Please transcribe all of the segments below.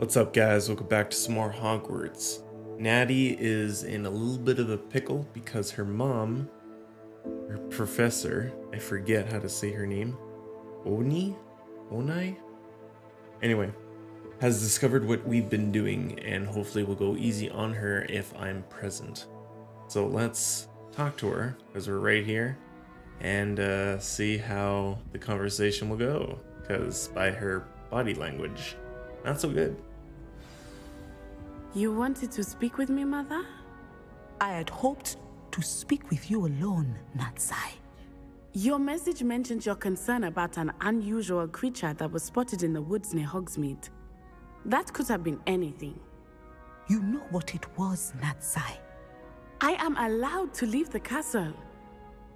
What's up, guys? Welcome back to some more Hogwarts. Natty is in a little bit of a pickle because her mom, her professor, I forget how to say her name, Onai? Anyway, has discovered what we've been doing and hopefully will go easy on her if I'm present. So let's talk to her because we're right here and see how the conversation will go, because by her body language, not so good. You wanted to speak with me, Mother? I had hoped to speak with you alone, Natsai. Your message mentioned your concern about an unusual creature that was spotted in the woods near Hogsmeade. That could have been anything. You know what it was, Natsai. I am allowed to leave the castle.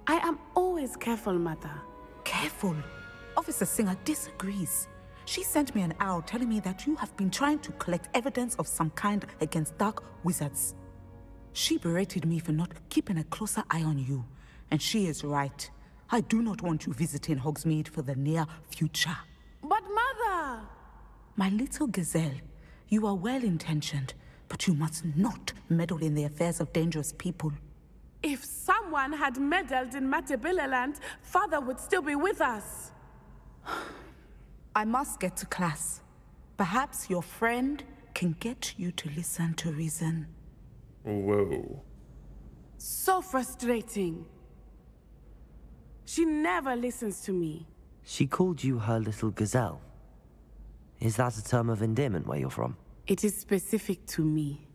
I am always careful, Mother. Careful. Officer Singer disagrees. She sent me an owl telling me that you have been trying to collect evidence of some kind against dark wizards. She berated me for not keeping a closer eye on you, and she is right. I do not want you visiting Hogsmeade for the near future. But Mother! My little gazelle, you are well-intentioned, but you must not meddle in the affairs of dangerous people. If someone had meddled in Matabeleland, Father would still be with us. I must get to class. Perhaps your friend can get you to listen to reason. Whoa. So frustrating. She never listens to me. She called you her little gazelle. Is that a term of endearment where you're from? It is specific to me.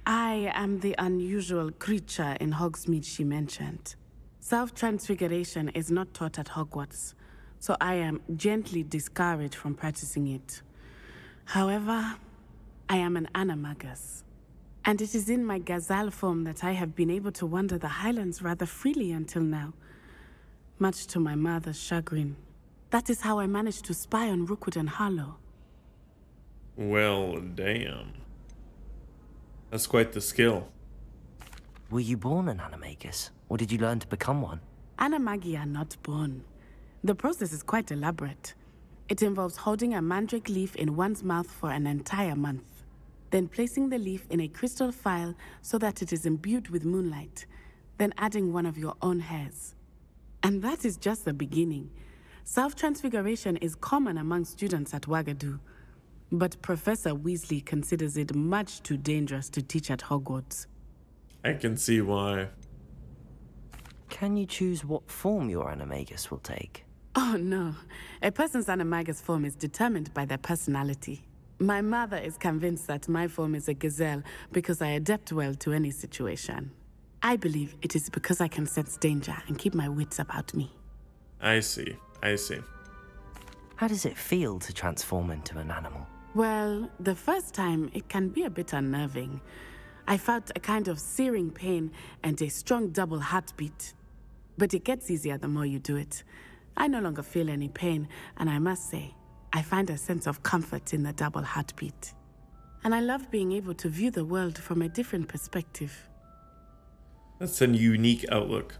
I am the unusual creature in Hogsmeade she mentioned. Self-transfiguration is not taught at Hogwarts, so I am gently discouraged from practicing it. However, I am an animagus, and it is in my gazelle form that I have been able to wander the Highlands rather freely until now, much to my mother's chagrin. That is how I managed to spy on Rookwood and Harlow. Well, damn. That's quite the skill. Were you born an animagus, or did you learn to become one? Animagi are not born. The process is quite elaborate. It involves holding a mandrake leaf in one's mouth for an entire month, then placing the leaf in a crystal vial so that it is imbued with moonlight, then adding one of your own hairs. And that is just the beginning. Self-transfiguration is common among students at Wagadu, but Professor Weasley considers it much too dangerous to teach at Hogwarts. I can see why. Can you choose what form your animagus will take? Oh no, a person's animagus form is determined by their personality. My mother is convinced that my form is a gazelle because I adapt well to any situation. I believe it is because I can sense danger and keep my wits about me. I see. How does it feel to transform into an animal? Well, the first time it can be a bit unnerving. I felt a kind of searing pain and a strong double heartbeat. But it gets easier the more you do it. I no longer feel any pain, and I must say, I find a sense of comfort in the double heartbeat. And I love being able to view the world from a different perspective. That's a unique outlook.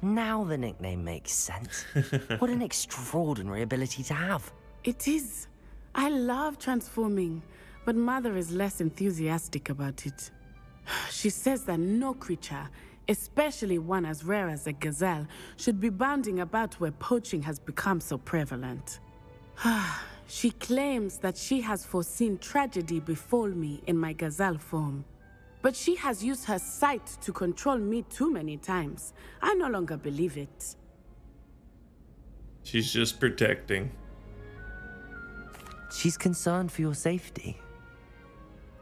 Now the nickname makes sense. What an extraordinary ability to have. It is. I love transforming, but Mother is less enthusiastic about it. She says that no creature, especially one as rare as a gazelle, should be bounding about where poaching has become so prevalent. She claims that she has foreseen tragedy befall me in my gazelle form. But she has used her sight to control me too many times. I no longer believe it. She's just protecting. She's concerned for your safety.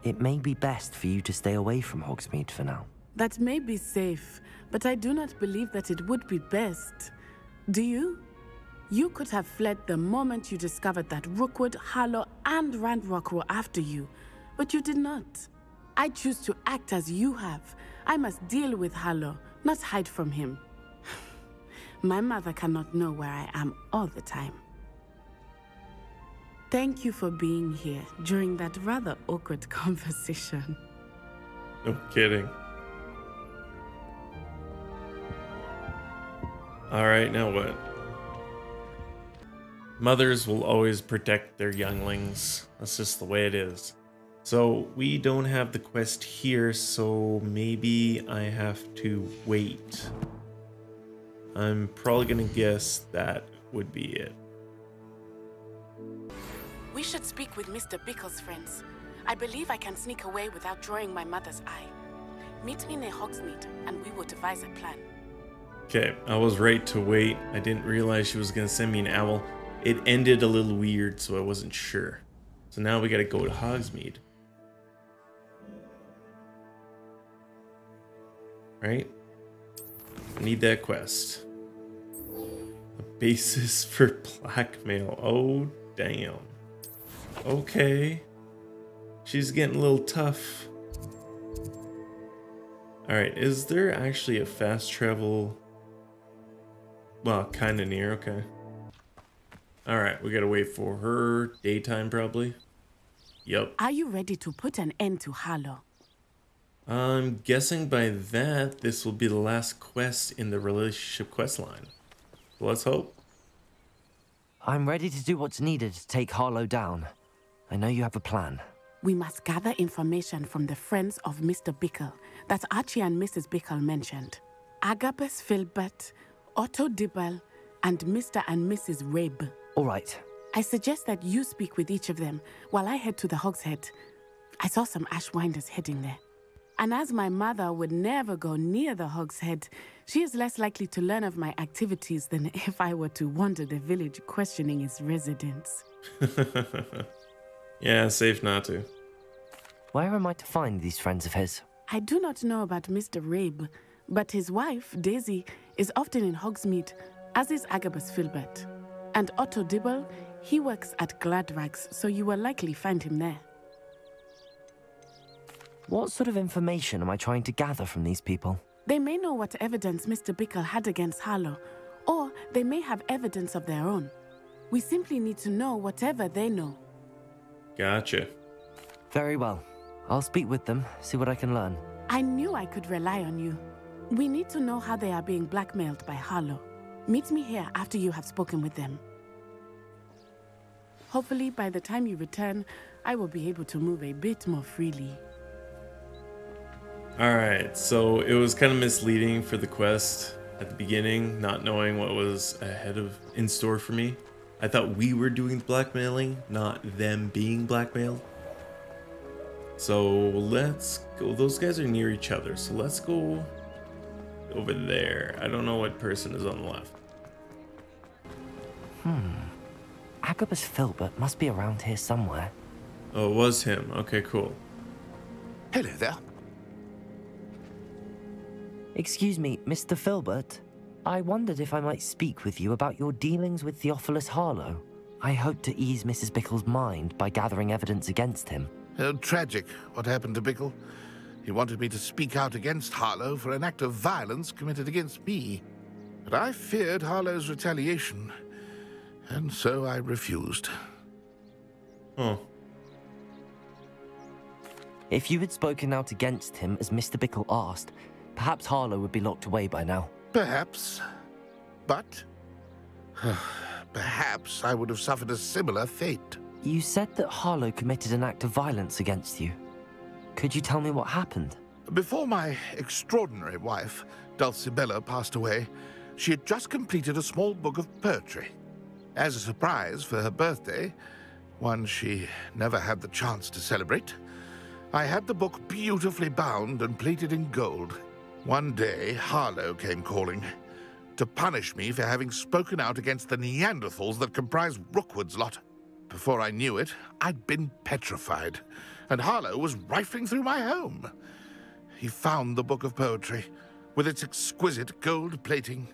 It may be best for you to stay away from Hogsmeade for now. That may be safe, but I do not believe that it would be best. Do you? You could have fled the moment you discovered that Rookwood, Harlow, and Ranrock were after you, but you did not. I choose to act as you have. I must deal with Harlow, not hide from him. My mother cannot know where I am all the time. Thank you for being here during that rather awkward conversation. No kidding. Alright, now what? Mothers will always protect their younglings. That's just the way it is. So we don't have the quest here, so maybe I have to wait. I'm probably gonna guess that would be it. We should speak with Mr. Bickle's friends. I believe I can sneak away without drawing my mother's eye. Meet me near Hogsmeade, and we will devise a plan. Okay, I was right to wait. I didn't realize she was gonna send me an owl. It ended a little weird, so I wasn't sure. So now we gotta go to Hogsmeade. Right? I need that quest. A basis for blackmail. Oh, damn. Okay. She's getting a little tough. Alright, is there actually a fast travel? Well, kind of near, okay. Alright, we gotta wait for her. Daytime, probably. Yup. Are you ready to put an end to Harlow? I'm guessing by that, this will be the last quest in the relationship quest line. Let's hope. I'm ready to do what's needed to take Harlow down. I know you have a plan. We must gather information from the friends of Mr. Bickle that Archie and Mrs. Bickle mentioned. Agabus Filbert, Otto Dibble, and Mr. and Mrs. Rabe. All right. I suggest that you speak with each of them while I head to the Hogshead. I saw some Ashwinders heading there. And as my mother would never go near the Hogshead, she is less likely to learn of my activities than if I were to wander the village questioning its residents. Yeah, safe not to. Where am I to find these friends of his? I do not know about Mr. Rabe, but his wife, Daisy, is often in Hogsmeade, as is Agabus Filbert. And Otto Dibble, he works at Gladrags, so you will likely find him there. What sort of information am I trying to gather from these people? They may know what evidence Mr. Bickle had against Harlow, or they may have evidence of their own. We simply need to know whatever they know. Gotcha. Very well. I'll speak with them, see what I can learn. I knew I could rely on you. We need to know how they are being blackmailed by Harlow. Meet me here after you have spoken with them. Hopefully, by the time you return, I will be able to move a bit more freely. Alright, so it was kind of misleading for the quest at the beginning, not knowing what was ahead of in store for me. I thought we were doing blackmailing, not them being blackmailed. So let's go. Those guys are near each other, so let's go over there. I don't know what person is on the left. Agabus Filbert must be around here somewhere. Oh, it was him. Okay, cool. Hello there. Excuse me, Mr. Filbert. I wondered if I might speak with you about your dealings with Theophilus Harlow. I hope to ease Mrs. Bickle's mind by gathering evidence against him. Tragic, what happened to Bickle. He wanted me to speak out against Harlow for an act of violence committed against me. But I feared Harlow's retaliation, and so I refused. Oh. If you had spoken out against him as Mr. Bickle asked, perhaps Harlow would be locked away by now. Perhaps. But perhaps I would have suffered a similar fate. You said that Harlow committed an act of violence against you. Could you tell me what happened? Before my extraordinary wife, Dulcibella, passed away, she had just completed a small book of poetry. As a surprise for her birthday, one she never had the chance to celebrate, I had the book beautifully bound and plated in gold. One day, Harlow came calling to punish me for having spoken out against the Neanderthals that comprise Rookwood's lot. Before I knew it, I'd been petrified, and Harlow was rifling through my home. He found the book of poetry, with its exquisite gold plating.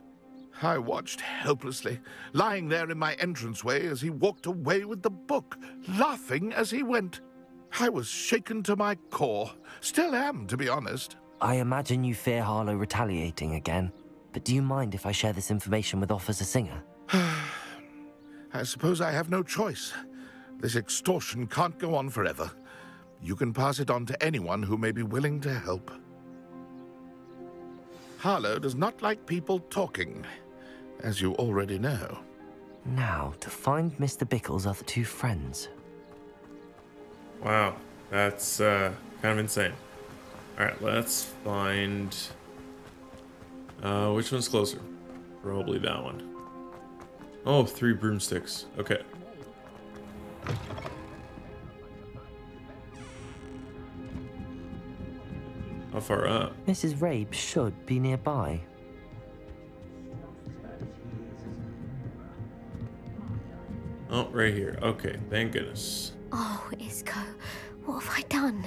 I watched helplessly, lying there in my entranceway as he walked away with the book, laughing as he went. I was shaken to my core. Still am, to be honest. I imagine you fear Harlow retaliating again, but do you mind if I share this information with Officer Singer? I suppose I have no choice. This extortion can't go on forever. You can pass it on to anyone who may be willing to help. Harlow does not like people talking, as you already know. Now, to find Mr. Bickle's other two friends. Wow, that's kind of insane. Alright, let's find... which one's closer? Probably that one. Oh, 3 broomsticks. Okay. How far up? Mrs. Rabe should be nearby. Oh, right here. Okay, thank goodness. Oh, Isco, what have I done?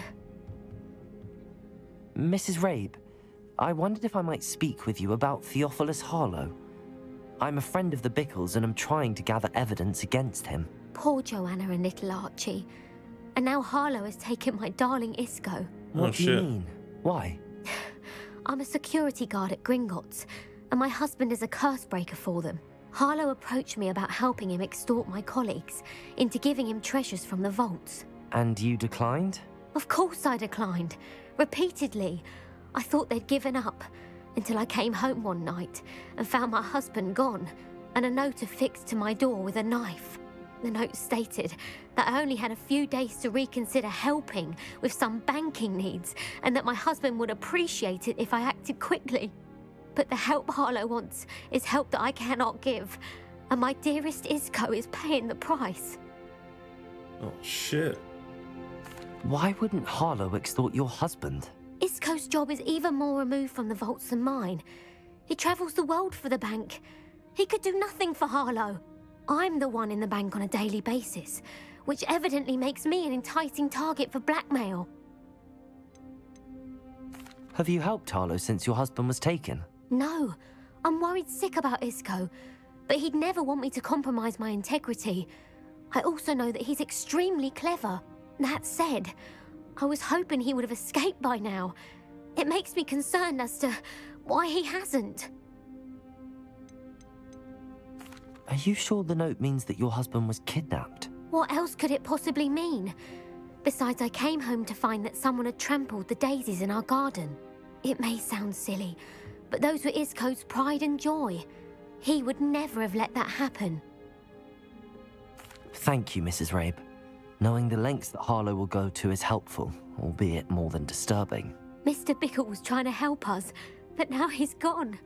Mrs. Rabe, I wondered if I might speak with you about Theophilus Harlow. I'm a friend of the Bickles and I'm trying to gather evidence against him. Poor Joanna and little Archie. And now Harlow has taken my darling Isco. What do you mean? Why? I'm a security guard at Gringotts, and my husband is a curse breaker for them. Harlow approached me about helping him extort my colleagues into giving him treasures from the vaults. And you declined? Of course I declined. Repeatedly. I thought they'd given up, until I came home one night and found my husband gone, and a note affixed to my door with a knife. The note stated that I only had a few days to reconsider helping with some banking needs, and that my husband would appreciate it if I acted quickly. But the help Harlow wants is help that I cannot give, and my dearest Isco is paying the price. Oh, shit. Why wouldn't Harlow extort your husband? Isco's job is even more removed from the vaults than mine. He travels the world for the bank. He could do nothing for Harlow. I'm the one in the bank on a daily basis, which evidently makes me an enticing target for blackmail. Have you helped Harlow since your husband was taken? No, I'm worried sick about Isco, but he'd never want me to compromise my integrity. I also know that he's extremely clever. That said, I was hoping he would have escaped by now. It makes me concerned as to why he hasn't. Are you sure the note means that your husband was kidnapped? What else could it possibly mean? Besides, I came home to find that someone had trampled the daisies in our garden. It may sound silly, but those were Isco's pride and joy. He would never have let that happen. Thank you, Mrs. Rabe. Knowing the lengths that Harlow will go to is helpful, albeit more than disturbing. Mr. Bickle was trying to help us, but now he's gone.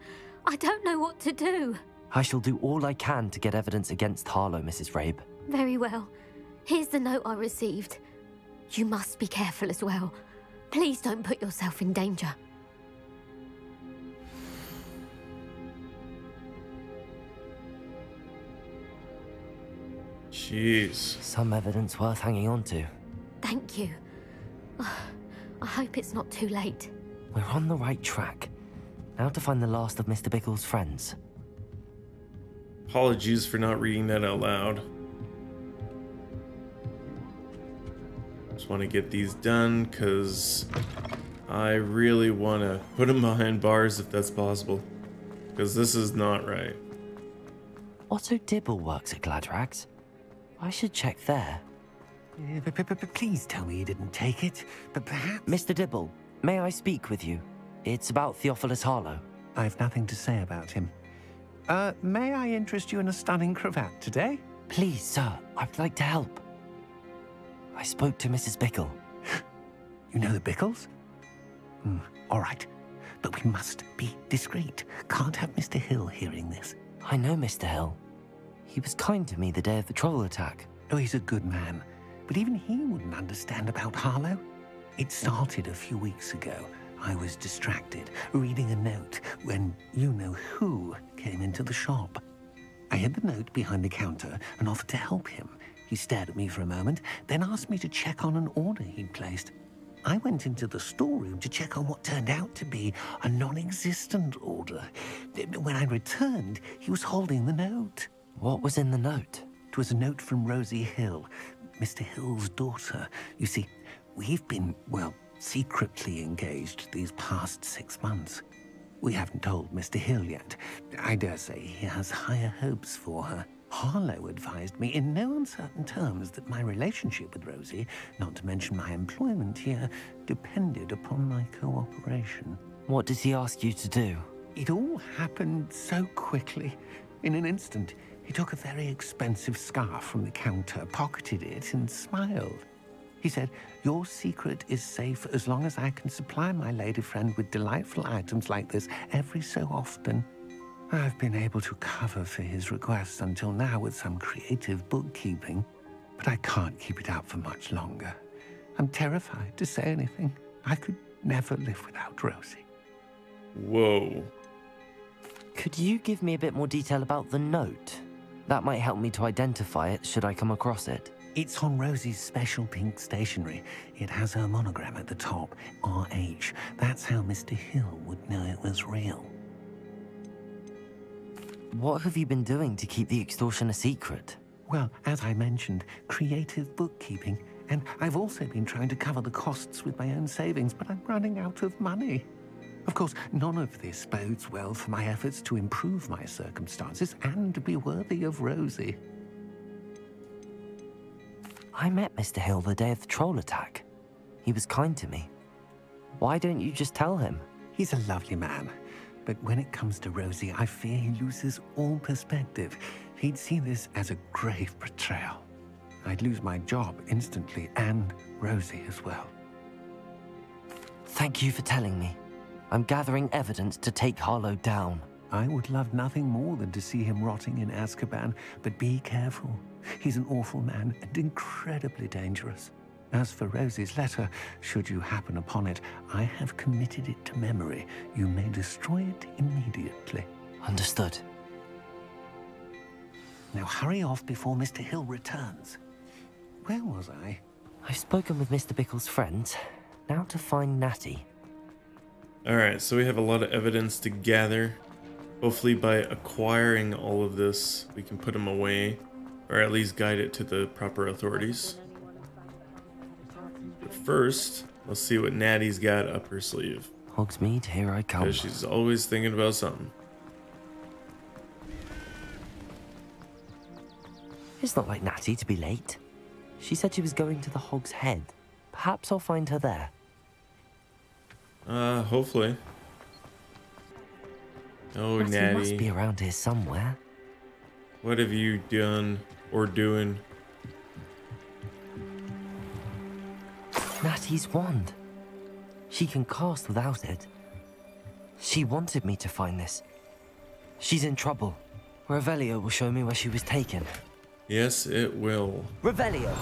I don't know what to do. I shall do all I can to get evidence against Harlow, Mrs. Rabe. Very well. Here's the note I received. You must be careful as well. Please don't put yourself in danger. Jeez. Some evidence worth hanging on to. Thank you. I hope it's not too late. We're on the right track. Now to find the last of Mr. Bickle's friends. Apologies for not reading that out loud. Just want to get these done because I really want to put them behind bars if that's possible. Because this is not right. Otto Dibble works at Gladrags. I should check there. Please tell me you didn't take it, but perhaps... Mr. Dibble, may I speak with you? It's about Theophilus Harlow. I've nothing to say about him. May I interest you in a stunning cravat today? Please, sir, I'd like to help. I spoke to Mrs. Bickle. You know the Bickles? All right, but we must be discreet. Can't have Mr. Hill hearing this. I know Mr. Hill. He was kind to me the day of the troll attack. Oh, he's a good man, but even he wouldn't understand about Harlow. It started a few weeks ago. I was distracted, reading a note, when you-know-who came into the shop. I hid the note behind the counter and offered to help him. He stared at me for a moment, then asked me to check on an order he'd placed. I went into the storeroom to check on what turned out to be a non-existent order. When I returned, he was holding the note. What was in the note? It was a note from Rosie Hill, Mr. Hill's daughter. You see, we've been, well, secretly engaged these past 6 months. We haven't told Mr. Hill yet. I dare say he has higher hopes for her. Harlow advised me in no uncertain terms that my relationship with Rosie, not to mention my employment here, depended upon my cooperation. What did he ask you to do? It all happened so quickly. In an instant, He took a very expensive scarf from the counter, pocketed it, and smiled. He said, "Your secret is safe as long as I can supply my lady friend with delightful items like this every so often." I've been able to cover for his requests until now with some creative bookkeeping, but I can't keep it up for much longer. I'm terrified to say anything. I could never live without Rosie. Whoa. Could you give me a bit more detail about the note? That might help me to identify it should I come across it. It's on Rosie's special pink stationery. It has her monogram at the top, RH. That's how Mr. Hill would know it was real. What have you been doing to keep the extortion a secret? Well, as I mentioned, creative bookkeeping. And I've also been trying to cover the costs with my own savings, but I'm running out of money. Of course, none of this bodes well for my efforts to improve my circumstances and be worthy of Rosie. I met Mr. Hill the day of the troll attack. He was kind to me. Why don't you just tell him? He's a lovely man, but when it comes to Rosie, I fear he loses all perspective. He'd see this as a grave betrayal. I'd lose my job instantly, and Rosie as well. Thank you for telling me. I'm gathering evidence to take Harlow down. I would love nothing more than to see him rotting in Azkaban, but be careful. He's an awful man and incredibly dangerous. As for Rosie's letter, should you happen upon it, I have committed it to memory. You may destroy it immediately. Understood. Now hurry off before Mr. Hill returns. Where was I? I've spoken with Mr. Bickle's friends. Now to find Natty. Alright, so we have a lot of evidence to gather. Hopefully by acquiring all of this, we can put him away, or at least guide it to the proper authorities. But first, let's see what Natty's got up her sleeve. Hogsmeade, here I come. Because she's always thinking about something. It's not like Natty to be late. She said she was going to the Hog's Head. Perhaps I'll find her there. Hopefully. Oh, Natty Natty. must be around here somewhere. What have you done or doing? Natty's wand. She can cast without it. She wanted me to find this. She's in trouble. Revelio will show me where she was taken. Yes, it will. Revelio!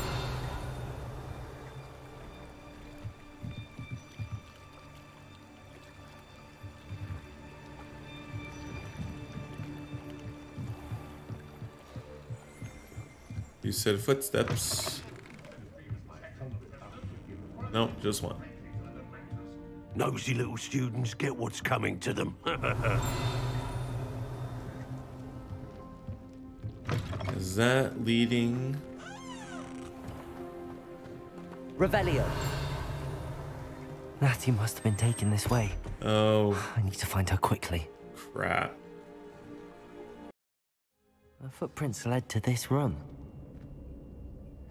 You said footsteps. No, just one. Nosy little students get what's coming to them. Is that leading? Revelio! Natty must have been taken this way. Oh, I need to find her quickly. crap. Her footprints led to this room.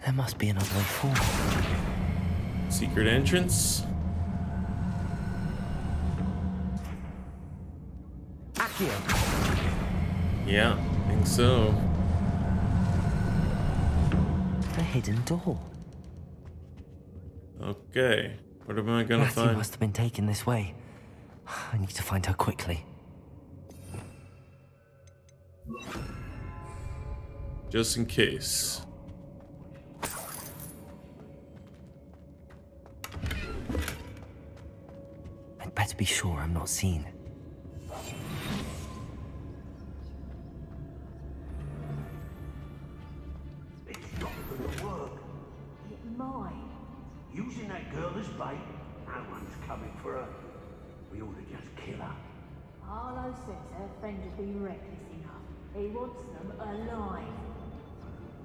There must be another way forward. Secret entrance? Accio! Yeah, I think so. A hidden door. Okay, what am I gonna Natty find? must have been taken this way. I need to find her quickly. Just in case. I'd better be sure I'm not seen. It's not gonna work. It might. Using that girl as bait, no one's coming for her. We ought to just kill her. Harlow says her friend would be reckless enough. He wants them alive.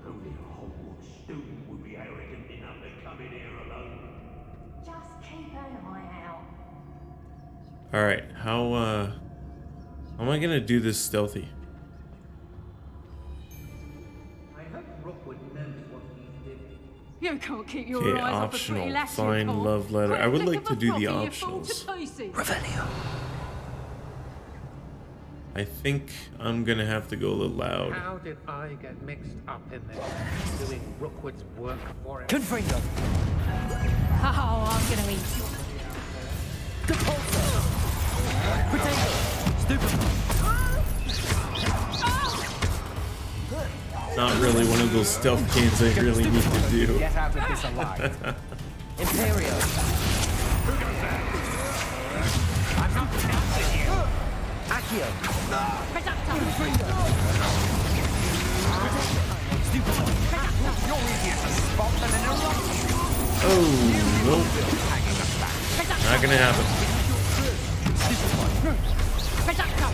Only a Hogwarts student would be arrogant enough to come in here alone. Just keep an eye out. Alright, how am I gonna do this stealthy? I hope Rookwood knows what he's doing. You can't keep your Okay, eyes off a pretty optional. lassie, Find Paul. love letter. I would Flick like of to a do the floppy, you fall to optionals. pieces. Revelio! I think I'm gonna have to go a little loud. How did I get mixed up in this? Doing Rookwood's work for it. Confringo! Oh, I'm gonna eat you. Depulso! Potato! Stupid! Not really one of those stealth games I really need to do. Get out of this alive. Imperio! I'm not counting you. Accio! Reducto! Stupid! You're easier to spot than an eruption. Oh, nope. Not gonna happen. Reducto!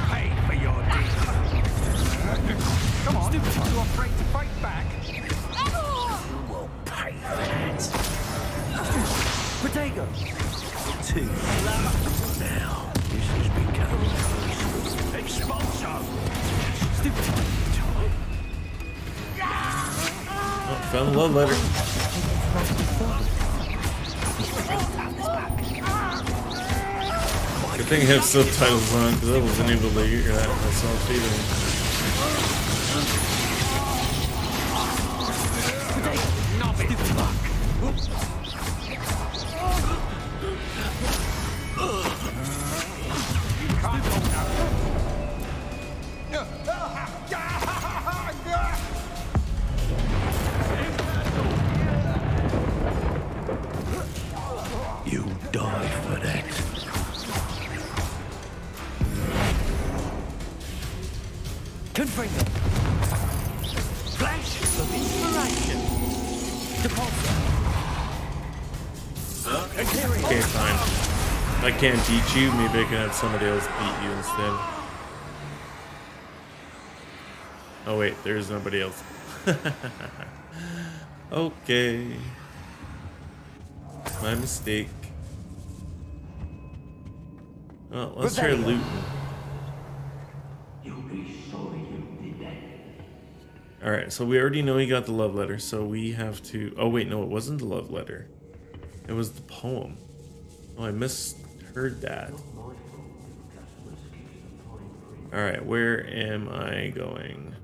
Pay for your deeds. Come on, you're afraid to fight back. You will pay for that. Potato! 2. Now, this has become personal. Expulso! Stupid! Oh, found the love letter. Good thing I have subtitles on because I wasn't able to hear that myself either. You died for that. Confringo! Flash of inspiration! Depulso! Okay, fine. If I can't beat you, maybe I can have somebody else beat you instead. Oh wait, there's nobody else. Okay. My mistake. Well, let's try looting. You'll be sorry you did that. Alright, so we already know he got the love letter, so we have to... Oh wait, no, it wasn't the love letter. It was the poem. Oh, I misheard that. Alright, where am I going?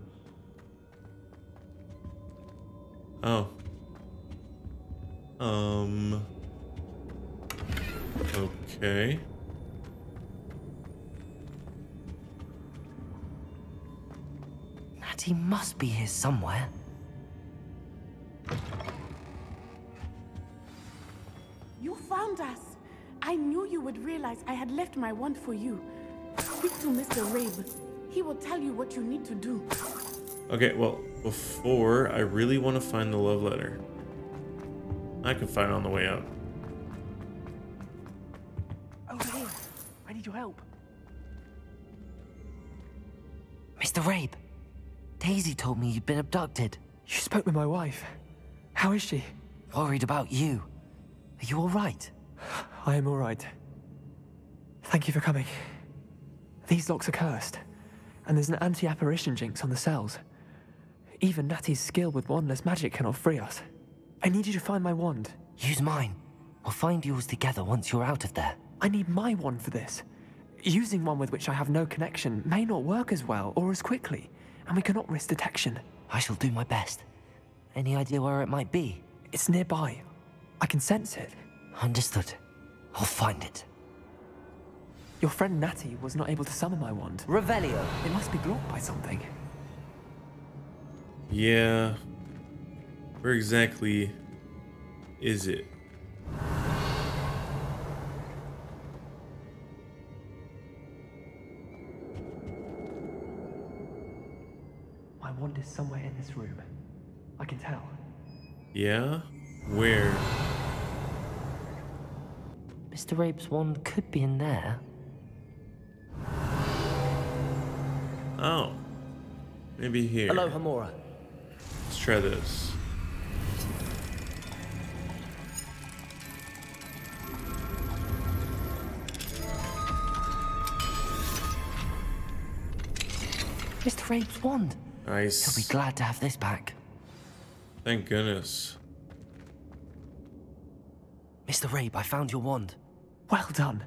Oh. Okay. Natty must be here somewhere. You found us. I knew you would realize I had left my wand for you. Speak to Mr. Rabe. He will tell you what you need to do. Okay, well, before, I really want to find the love letter. I can find it on the way out. Over here. I need your help. Mr. Rabe, Daisy told me you'd been abducted. You spoke with my wife. How is she? Worried about you. Are you all right? I am all right. Thank you for coming. These locks are cursed, and there's an anti-apparition jinx on the cells. Even Natty's skill with wandless magic cannot free us. I need you to find my wand. Use mine. We'll find yours together once you're out of there. I need my wand for this. Using one with which I have no connection may not work as well or as quickly, and we cannot risk detection. I shall do my best. Any idea where it might be? It's nearby. I can sense it. Understood. I'll find it. Your friend Natty was not able to summon my wand. Revelio. It must be blocked by something. Yeah. Where exactly is it? My wand is somewhere in this room. I can tell. Yeah? Where? Mr. Rabe's wand could be in there. Oh. Maybe here. Hello, Hamura. Let's try this. Mr. Rabe's wand. Nice. He'll be glad to have this back. Thank goodness. Mr. Rabe, I found your wand. Well done.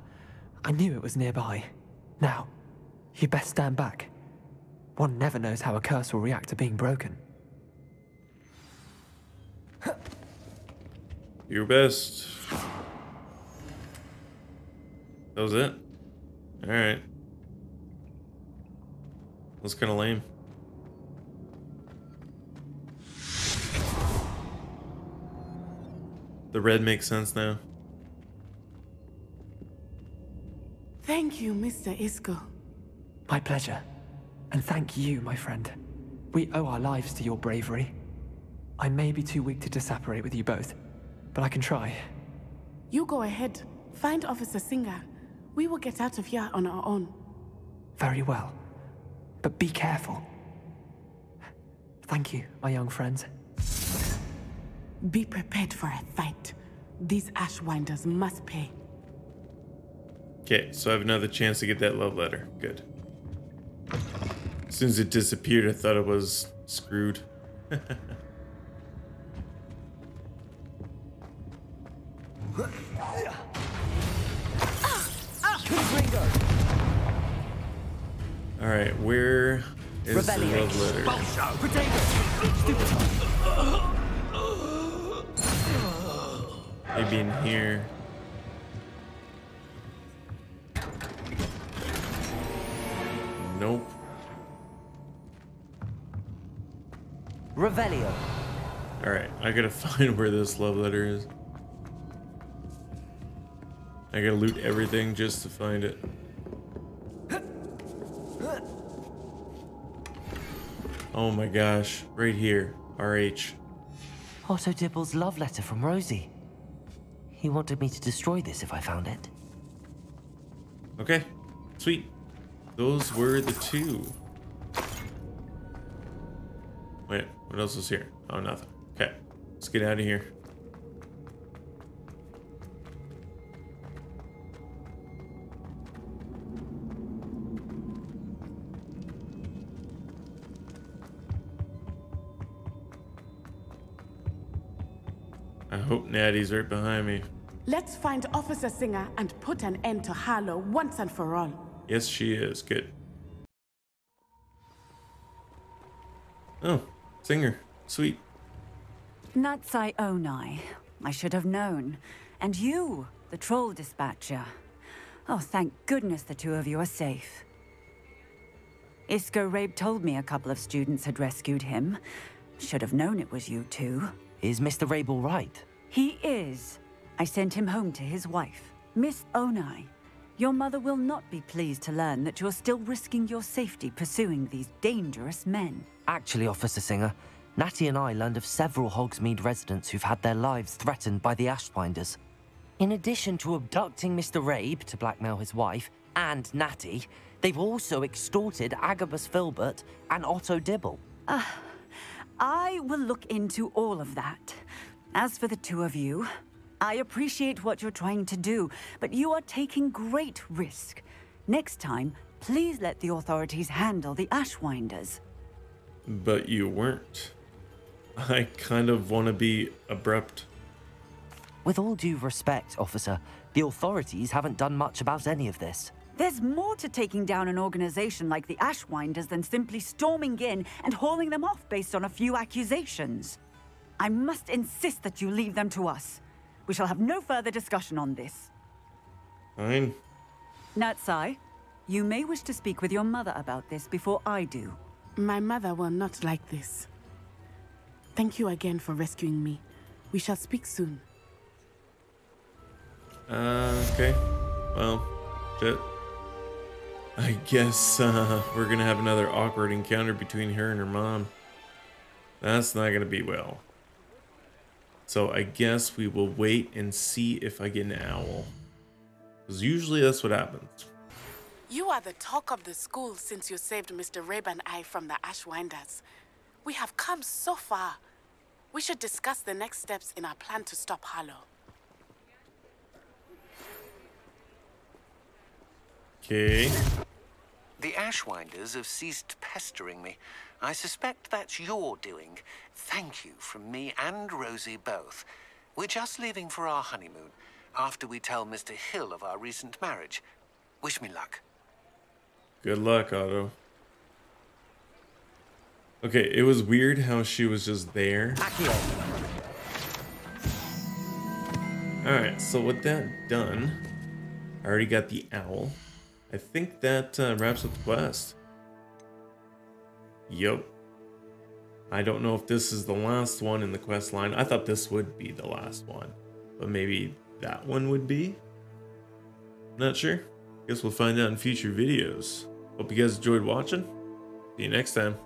I knew it was nearby. Now, you best stand back. One never knows how a curse will react to being broken. Your best. That was it? Alright. That's kind of lame. The red makes sense now. Thank you, Mr. Isco. My pleasure. And thank you, my friend. We owe our lives to your bravery. I may be too weak to disapparate with you both, but I can try. You go ahead. Find Officer Singer. We will get out of here on our own. Very well. But be careful. Thank you, my young friends. Be prepared for a fight. These Ashwinders must pay. Okay, so I have another chance to get that love letter. Good. As soon as it disappeared, I thought it was screwed. Alright, where is the love letter? Maybe in here. Nope. Revelio. Alright, I gotta find where this love letter is. I gotta loot everything just to find it. Oh my gosh, right here. RH. Otto Dibble's love letter from Rosie. He wanted me to destroy this if I found it. Okay, sweet. Those were the two. Wait, what else is here? Oh, nothing. Okay, let's get out of here. I hope Natty's right behind me. Let's find Officer Singer and put an end to Harlow once and for all. Yes, she is. Good. Oh, Singer. Sweet. Natsai Onai. I should have known. And you, the troll dispatcher. Oh, thank goodness the two of you are safe. Isco Rabe told me a couple of students had rescued him. Should have known it was you two. Is Mr. Rabe all right? He is. I sent him home to his wife. Miss Onai, your mother will not be pleased to learn that you're still risking your safety pursuing these dangerous men. Actually, Officer Singer, Natty and I learned of several Hogsmeade residents who've had their lives threatened by the Ashwinders. In addition to abducting Mr. Rabe to blackmail his wife and Natty, they've also extorted Agabus Filbert and Otto Dibble. I will look into all of that. As for the two of you, I appreciate what you're trying to do, but you are taking great risk. Next time, please let the authorities handle the Ashwinders. But you weren't. I kind of want to be abrupt. With all due respect, officer, the authorities haven't done much about any of this. There's more to taking down an organization like the Ashwinders than simply storming in and hauling them off based on a few accusations. I must insist that you leave them to us. We shall have no further discussion on this. Fine. Natsai, you may wish to speak with your mother about this before I do. My mother will not like this. Thank you again for rescuing me. We shall speak soon. Okay. Well, shit. I guess we're gonna have another awkward encounter between her and her mom. That's not gonna be well. So I guess we will wait and see if I get an owl. Because usually that's what happens. You are the talk of the school since you saved Mr. Rabe and I from the Ashwinders. We have come so far. We should discuss the next steps in our plan to stop Harlow. Okay. The Ashwinders have ceased pestering me. I suspect that's your doing. Thank you from me and Rosie both. We're just leaving for our honeymoon, after we tell Mr. Hill of our recent marriage. Wish me luck. Good luck, Otto. Okay, it was weird how she was just there. Alright, so with that done, I already got the owl. I think that wraps up the quest. Yup. I don't know if this is the last one in the quest line. I thought this would be the last one, but maybe that one would be? Not sure. Guess we'll find out in future videos. Hope you guys enjoyed watching. See you next time.